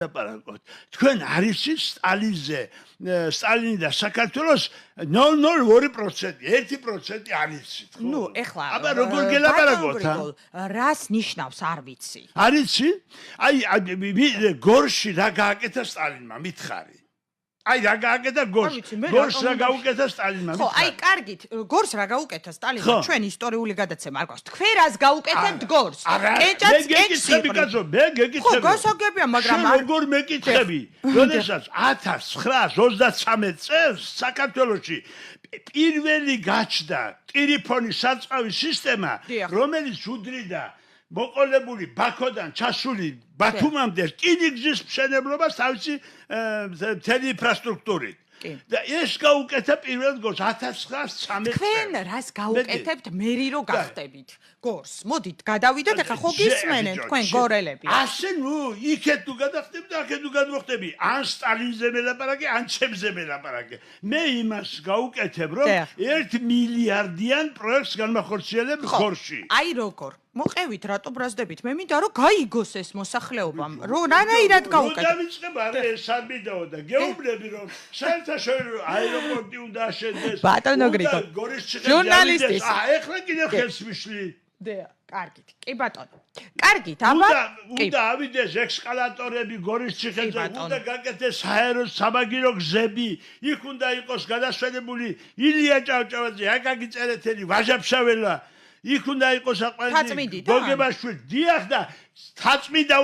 ლაპარაკობთ. თქვენ არის სტალინზე, სტალინი და საქართველოს 0.02%, 1% არის. ნუ ეხლა აბა როგორ გელაპარაკობთ? რას ნიშნავს არ ვიცი. არიცი? აი გორში რა გააკეთა სტალინმა, მითხარი. აი რა გააკეთა გორს რა გაუკეთა სტალინმა. ხო, აი კარგით, გორს რა გაუკეთა სტალინმა, ჩვენ ისტორიული გადაცემა არ გვაქვს. თქვენ რას გაუკეთებთ გორს? კეჭაც კეჭსი. მე გეკითხები. ხო, გასაგებია, მაგრამ როგორ მეკითხები? როდესაც 1933 წელს საქართველოში პირველი გაჩნდა ტელეფონის საწყავი სისტემა, რომელიც უდრიდა მოყოლებული ბაქოდან ჩასული ბათუმამდე რკინიგზის მშენებლობას თავისი მთელი ინფრასტრუქტურით. და ეს გაუკეთა პირველ გორს 1913 წელს. თქვენ რას გაუკეთებთ მერი რო გახდებით გორს? მოდით გადავიდეთ, ახლა ხო გისმენენ თქვენ გორელები. ასე ნუ იქეთ თუ გადახდები და აქეთ თუ გადმოხდები. ან სტალინზე მელაპარაკე, ან ჩემზე მელაპარაკე. მე იმას გაუკეთებ, რომ 1 მილიარდიან პროექტს განმახორციელებ გორში. აი როგორ მოყევით რატო ბრაზდებით? მე მინდა რომ გაიგოს ეს მოსახლეობამ. რომ რანაირად გაუკეთებ. დავიწყებ არა ეს არ მინდაო და გეუბნები რომ საერთაშორისო აეროპორტი უნდა აშენდეს. ბატონო გრიგო. ჟურნალისტი. ეხლა კიდევ ხელს ვიშლი. დეა, კარგით. კი ბატონო. კარგით, აბა. უნდა ავიდეს ექსკალატორები გორის ციხეზე, უნდა გაკეთდეს საერო სამაგირო გზები. იქ უნდა იყოს გადასვენებული ილია ჭავჭავაძე, აკაკი წერეთელი, ვაჟა-ფშაველა. იქ უნდა იყოს აყვანი გოგებაშვილი. დიახ და თაწმინდა